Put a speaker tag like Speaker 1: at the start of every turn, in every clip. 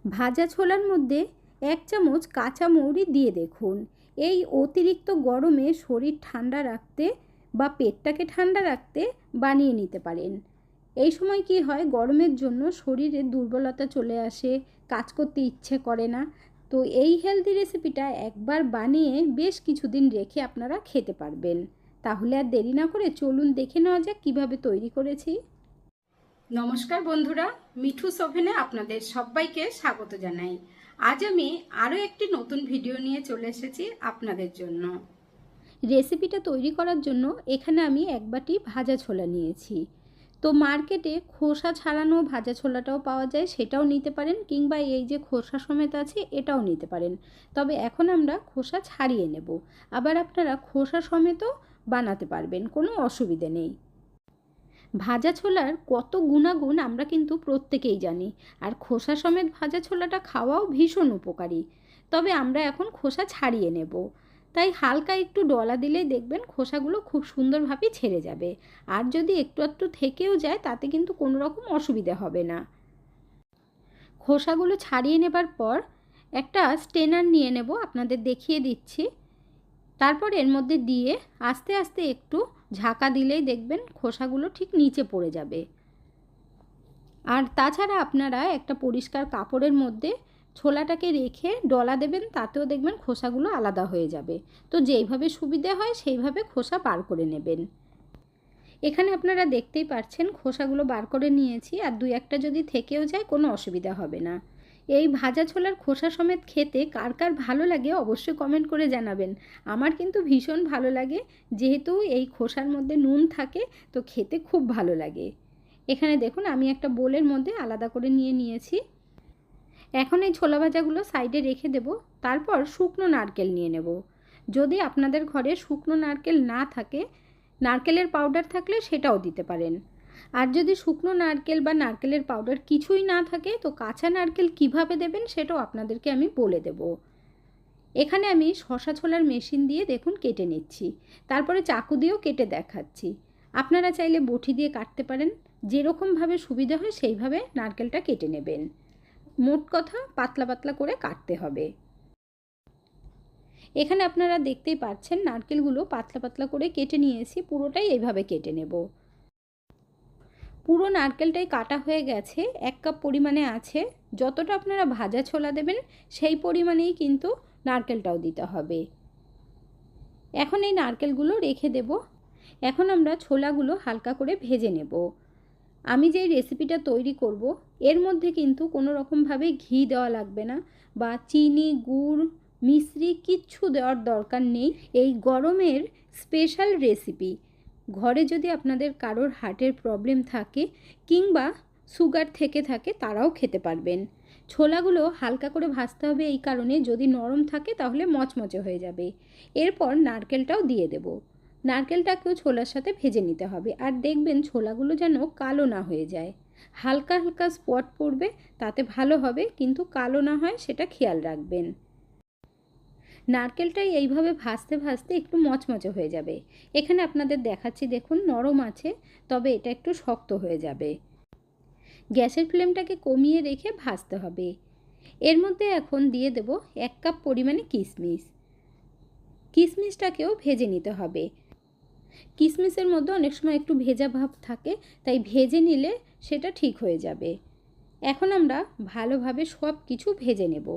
Speaker 1: ভাজা ছোলার মধ্যে 1 চামচ কাঁচা মৌরি দিয়ে দেখুন। এই অতিরিক্ত গরমে শরীর ঠান্ডা রাখতে বা পেটটাকে ঠান্ডা রাখতে বানিয়ে নিতে পারেন। এই সময় কি হয়, গরমের জন্য শরীরে দুর্বলতা চলে আসে, কাজ করতে ইচ্ছে করে না। তো এই হেলদি রেসিপিটা একবার বানিয়ে বেশ কিছুদিন রেখে আপনারা খেতে পারবেন। তাহলে আর দেরি না করে চলুন দেখে নেওয়া যাক কীভাবে তৈরি করেছি। নমস্কার বন্ধুরা, মিঠুস ওভেনে আপনাদের সবাইকে স্বাগত জানাই। আজ আমি আরও একটি নতুন ভিডিও নিয়ে চলে এসেছি আপনাদের জন্য। রেসিপিটা তৈরি করার জন্য এখানে আমি 1 বাটি ভাজা ছোলা নিয়েছি। তো মার্কেটে খোসা ছাড়ানো ভাজা ছোলাটাও পাওয়া যায়, সেটাও নিতে পারেন, কিংবা এই যে খোসা সমেত আছে এটাও নিতে পারেন। তবে এখন আমরা খোসা ছাড়িয়ে নেব। আবার আপনারা খোসা সমেতও বানাতে পারবেন, কোনো অসুবিধে নেই। ভাজা ছোলার কত গুণাগুণ আমরা কিন্তু প্রত্যেকেই জানি, আর খোসা সমেত ভাজা ছোলাটা খাওয়াও ভীষণ উপকারী। তবে আমরা এখন খোসা ছাড়িয়ে নেব, তাই হালকা একটু ডলা দিলেই দেখবেন খোসাগুলো খুব সুন্দরভাবে ছেড়ে যাবে। আর যদি একটু একটু থেকেও যায় তাতে কিন্তু কোনো রকম অসুবিধা হবে না। খোসাগুলো ছাড়িয়ে নেবার পর একটা স্টেনার নিয়ে নেব, আপনাদের দেখিয়ে দিচ্ছি। তারপর এর মধ্যে দিয়ে আস্তে আস্তে একটু ঝাঁকা দিলেই দেখবেন খোসাগুলো ঠিক নিচে পড়ে যাবে। আর তাছাড়া আপনারা একটা পরিষ্কার কাপড়ের মধ্যে ছোলাটাকে রেখে ডলা দেবেন, তাতেও দেখবেন খোসাগুলো আলাদা হয়ে যাবে। তো যেইভাবে সুবিধে হয় সেইভাবে খোসা বার করে নেবেন। এখানে আপনারা দেখতেই পাচ্ছেন খোসাগুলো বার করে নিয়েছি, আর 2-1টা যদি থেকেও যায় কোনো অসুবিধা হবে না। এই ভাজা ছোলার খোসা সমেত খেতে কার কার ভালো লাগে অবশ্যই কমেন্ট করে জানাবেন। আমার কিন্তু ভীষণ ভালো লাগে, যেহেতু এই খোসার মধ্যে নুন থাকে, তো খেতে খুব ভালো লাগে। এখানে দেখুন আমি একটা বোলের মধ্যে আলাদা করে নিয়েছি। এখন এই ছোলা ভাজাগুলো সাইডে রেখে দেব। তারপর শুকনো নারকেল নিয়ে নেব। যদি আপনাদের ঘরে শুকনো নারকেল না থাকে, নারকেলের পাউডার থাকলে সেটাও দিতে পারেন। আর যদি শুকনো নারকেল বা নারকেলের পাউডার কিছুই না থাকে, তো কাঁচা নারকেল কিভাবে দেবেন সেটাও আপনাদেরকে আমি বলে দেব। এখানে আমি শসা ছোলার মেশিন দিয়ে দেখুন কেটে নিচ্ছি, তারপরে চাকু দিয়েও কেটে দেখাচ্ছি। আপনারা চাইলে বটি দিয়ে কাটতে পারেন, যেরকমভাবে সুবিধা হয় সেইভাবে নারকেলটা কেটে নেবেন। মোট কথা পাতলা পাতলা করে কাটতে হবে। এখানে আপনারা দেখতেই পাচ্ছেন নারকেলগুলো পাতলা পাতলা করে কেটে নিয়েছি, পুরোটাই এইভাবে কেটে নেব। পুরো নারকেলটাই কাটা হয়ে গেছে, 1 কাপ পরিমাণে আছে। যতটা আপনারা ভাজা ছোলা দেবেন সেই পরিমাণেই কিন্তু নারকেলটাও দিতে হবে। এখন এই নারকেলগুলো রেখে দেব। এখন আমরা ছোলাগুলো হালকা করে ভেজে নেব। আমি যেই রেসিপিটা তৈরি করব এর মধ্যে কিন্তু কোনো রকমভাবে ঘি দেওয়া লাগবে না, বা চিনি, গুড়, মিশ্রি কিচ্ছু দেওয়ার দরকার নেই। এই গরমের স্পেশাল রেসিপি। ঘরে যদি আপনাদের কারোর হার্টের প্রবলেম থাকে কিংবা সুগার থেকে থাকে, তারাও খেতে পারবেন। ছোলাগুলো হালকা করে ভাজতে হবে এই কারণে, যদি নরম থাকে তাহলে মচমচে হয়ে যাবে। এরপর নারকেলটাও দিয়ে দেব। নারকেলটাকেও ছোলার সাথে ভেজে নিতে হবে, আর দেখবেন ছোলাগুলো যেন কালো না হয়ে যায়। হালকা হালকা স্পট পড়বে, তাতে ভালো হবে, কিন্তু কালো না হয় সেটা খেয়াল রাখবেন। নারকেলটাই এইভাবে ভাজতে ভাজতে একটু মচমচে হয়ে যাবে। এখানে আপনাদের দেখাচ্ছি, দেখুন নরম আছে, তবে এটা একটু শক্ত হয়ে যাবে। গ্যাসের ফ্লেমটাকে কমিয়ে রেখে ভাজতে হবে। এর মধ্যে এখন দিয়ে দেব 1 কাপ পরিমাণে কিশমিশ। কিশমিশটাকেও ভেজে নিতে হবে। কিশমিশের মধ্যে অনেক সময় একটু ভেজা ভাব থাকে, তাই ভেজে নিলে সেটা ঠিক হয়ে যাবে। এখন আমরা ভালোভাবে সব কিছু ভেজে নেব।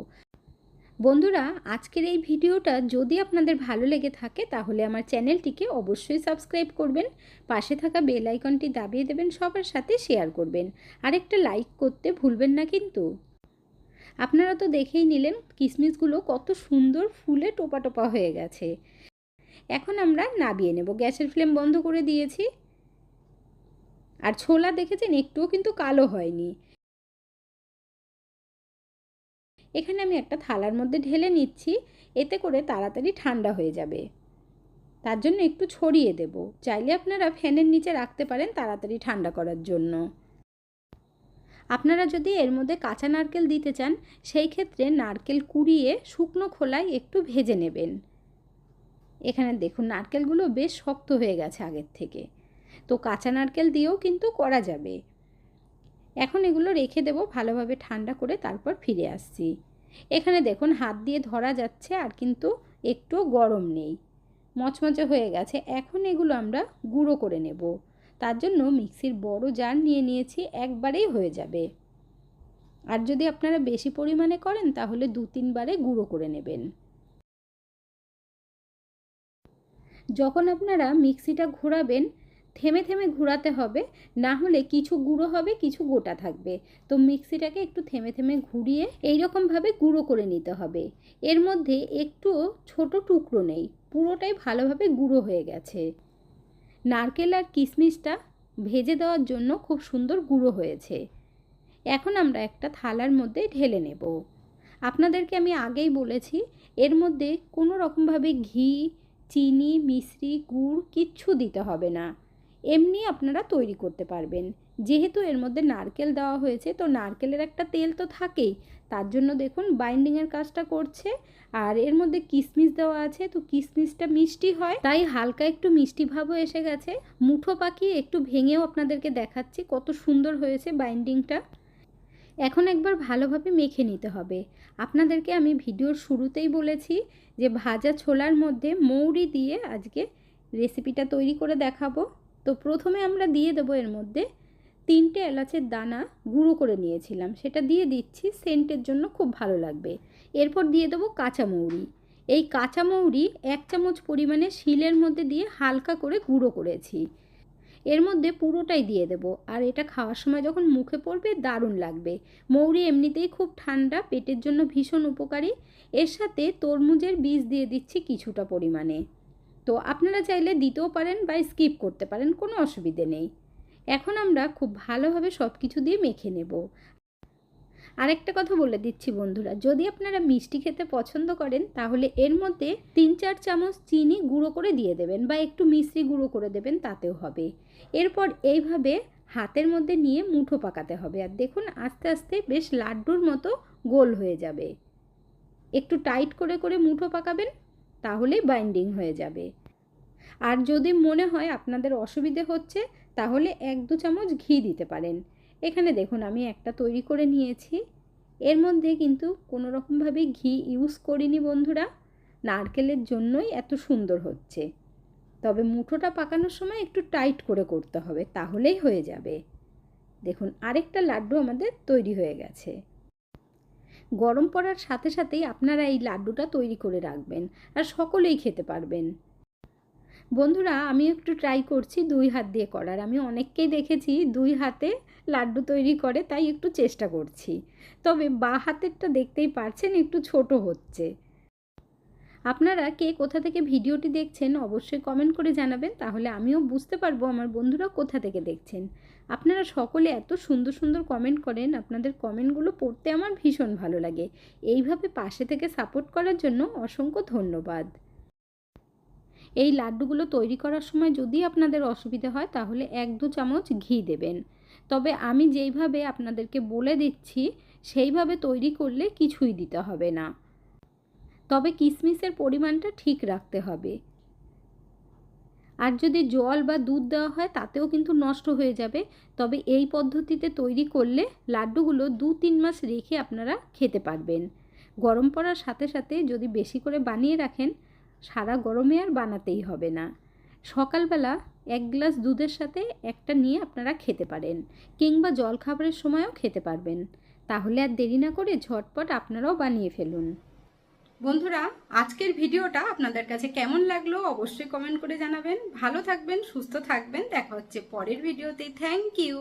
Speaker 1: বন্ধুরা, আজকের এই ভিডিওটা যদি আপনাদের ভালো লেগে থাকে তাহলে আমার চ্যানেলটিকে অবশ্যই সাবস্ক্রাইব করবেন, পাশে থাকা বেল আইকনটি দাবিয়ে দেবেন, সবার সাথে শেয়ার করবেন, আর একটা লাইক করতে ভুলবেন না কিন্তু। আপনারা তো দেখেই নিলেন কিশমিশগুলো কত সুন্দর ফুলে টোপা টোপা হয়ে গেছে। এখন আমরা নামিয়ে নেব। গ্যাসের ফ্লেম বন্ধ করে দিয়েছি। আর ছোলা দেখেছেন একটুও কিন্তু কালো হয়নি। এখানে আমি একটা থালার মধ্যে ঢেলে নিচ্ছি, এতে করে তাড়াতাড়ি ঠান্ডা হয়ে যাবে। তার জন্য একটু ছড়িয়ে দেব। চাইলে আপনারা ফ্যানের নিচে রাখতে পারেন তাড়াতাড়ি ঠান্ডা করার জন্য। আপনারা যদি এর মধ্যে কাঁচা নারকেল দিতে চান, সেই ক্ষেত্রে নারকেল কুড়িয়ে শুকনো খোলায় একটু ভেজে নেবেন। এখানে দেখুন নারকেলগুলো বেশ শক্ত হয়ে গেছে আগের থেকে, তো কাঁচা নারকেল দিয়েও কিন্তু করা যাবে। এখন এগুলো রেখে দেব ভালোভাবে ঠান্ডা করে, তারপর ফিরে আসছি। এখানে দেখুন হাত দিয়ে ধরা যাচ্ছে আর কিন্তু একটু গরম নেই, মচমচে হয়ে গেছে। এখন এগুলো আমরা গুঁড়ো করে নেব। তার জন্য মিক্সির বড় জার নিয়ে নিয়েছি, একবারেই হয়ে যাবে। আর যদি আপনারা বেশি পরিমাণে করেন তাহলে 2-3 বারে গুঁড়ো করে নেবেন। যখন আপনারা মিক্সিটা ঘোরাবেন থেমে থেমে ঘোরাতে হবে, না হলে কিছু গুঁড়ো হবে কিছু গোটা থাকবে। তো মিক্সিটাকে একটু থেমে থেমে ঘুরিয়ে এইরকমভাবে গুঁড়ো করে নিতে হবে। এর মধ্যে একটু ছোট টুকরো নেই, পুরোটাই ভালোভাবে গুঁড়ো হয়ে গেছে। নারকেল আর কিশমিশটা ভেজে দেওয়ার জন্য খুব সুন্দর গুঁড়ো হয়েছে। এখন আমরা একটা থালার মধ্যে ঢেলে নেব। আপনাদেরকে আমি আগেই বলেছি এর মধ্যে কোনো রকমভাবে ঘি, চিনি, মিশ্রি, গুড় কিচ্ছু দিতে হবে না, এমনি আপনারা তৈরি করতে পারবেন। যেহেতু এর মধ্যে নারকেল দেওয়া হয়েছে তো নারকেলের একটা তেল তো থাকেই, তার জন্য দেখুন বাইন্ডিংয়ের কাজটা করছে। আর এর মধ্যে কিশমিশ দেওয়া আছে, তো কিশমিশটা মিষ্টি হয়, তাই হালকা একটু মিষ্টি ভাবও এসে গেছে। মুঠো পাকিয়ে একটু ভেঙেও আপনাদেরকে দেখাচ্ছি কত সুন্দর হয়েছে বাইন্ডিংটা। এখন একবার ভালোভাবে মেখে নিতে হবে। আপনাদেরকে আমি ভিডিওর শুরুতেই বলেছি যে ভাজা ছোলার মধ্যে মৌরি দিয়ে আজকে রেসিপিটা তৈরি করে দেখাবো। তো প্রথমে আমরা দিয়ে দেবো এর মধ্যে 3টে এলাচের দানা গুঁড়ো করে নিয়েছিলাম, সেটা দিয়ে দিচ্ছি, সেন্টের জন্য খুব ভালো লাগবে। এরপর দিয়ে দেবো কাঁচা মৌরি। এই কাঁচা মৌরি 1 চামচ পরিমাণে শিলের মধ্যে দিয়ে হালকা করে গুঁড়ো করেছি, এর মধ্যে পুরোটাই দিয়ে দেব। আর এটা খাওয়ার সময় যখন মুখে পড়বে দারুণ লাগবে। মৌরি এমনিতেই খুব ঠান্ডা, পেটের জন্য ভীষণ উপকারী। এর সাথে তরমুজের বীজ দিয়ে দিচ্ছি কিছুটা পরিমাণে। তো আপনারা চাইলে দিতেও পারেন বা স্কিপ করতে পারেন, কোনো অসুবিধে নেই। এখন আমরা খুব ভালোভাবে সব কিছু দিয়ে মেখে নেব। আরেকটা কথা বলে দিচ্ছি বন্ধুরা, যদি আপনারা মিষ্টি খেতে পছন্দ করেন তাহলে এর মধ্যে 3-4 চামচ চিনি গুঁড়ো করে দিয়ে দেবেন বা একটু মিশ্রি গুঁড়ো করে দেবেন, তাতেও হবে। এরপর এইভাবে হাতের মধ্যে নিয়ে মুঠো পাকাতে হবে। আর দেখুন আস্তে আস্তে বেশ লাড্ডুর মতো গোল হয়ে যাবে। একটু টাইট করে করে মুঠো পাকাবেন, তাহলেই বাইন্ডিং হয়ে যাবে। আর যদি মনে হয় আপনাদের অসুবিধে হচ্ছে তাহলে 1-2 চামচ ঘি দিতে পারেন। এখানে দেখুন আমি একটা তৈরি করে নিয়েছি, এর মধ্যে কিন্তু কোনো রকমভাবে ঘি ইউজ করিনি বন্ধুরা, নারকেলের জন্যই এত সুন্দর হচ্ছে। তবে মুঠোটা পাকানোর সময় একটু টাইট করে করতে হবে, তাহলেই হয়ে যাবে। দেখুন আরেকটা লাড্ডু আমাদের তৈরি হয়ে গেছে। গরম পড়ার সাথে সাথেই আপনারা এই লাড্ডুটা তৈরি করে রাখবেন, আর সকলেই খেতে পারবেন। বন্ধুরা আমি একটু ট্রাই করছি 2 হাত দিয়ে করার। আমি অনেককেই দেখেছি 2 হাতে লাড্ডু তৈরি করে, তাই একটু চেষ্টা করছি। তবে বাঁ হাতেরটা দেখতেই পারছেন একটু ছোট হচ্ছে। আপনারা কে কোথা থেকে ভিডিওটি দেখছেন অবশ্যই কমেন্ট করে জানাবেন, তাহলে আমিও বুঝতে পারবো আমার বন্ধুরা কোথা থেকে দেখছেন। আপনারা সকলে এত সুন্দর সুন্দর কমেন্ট করেন, আপনাদের কমেন্টগুলো পড়তে আমার ভীষণ ভালো লাগে। এইভাবে পাশে থেকে সাপোর্ট করার জন্য অসংখ্য ধন্যবাদ। এই লাড্ডুগুলো তৈরি করার সময় যদি আপনাদের অসুবিধা হয় তাহলে 1-2 চামচ ঘি দেবেন। তবে আমি যেইভাবে আপনাদেরকে বলে দিচ্ছি সেইভাবে তৈরি করলে কিছুই দিতে হবে না। তবে কিশমিশের পরিমাণটা ঠিক রাখতে হবে। আর যদি জল বা দুধ দেওয়া হয় তাতেও কিন্তু নষ্ট হয়ে যাবে। তবে এই পদ্ধতিতে তৈরি করলে লাড্ডুগুলো 2-3 মাস রেখে আপনারা খেতে পারবেন। গরম পড়ার সাথে সাথে যদি বেশি করে বানিয়ে রাখেন সারা গরমে আর বানাতেই হবে না। সকালবেলা 1 গ্লাস দুধের সাথে একটা নিয়ে আপনারা খেতে পারেন, কিংবা জলখাবারের সময়ও খেতে পারবেন। তাহলে আর দেরি না করে ঝটপট আপনারাও বানিয়ে ফেলুন। বন্ধুরা আজকের ভিডিওটা আপনাদের কাছে কেমন লাগলো অবশ্যই কমেন্ট করে জানাবেন। ভালো থাকবেন, সুস্থ থাকবেন, দেখা হচ্ছে পরের ভিডিওতে। Thank you.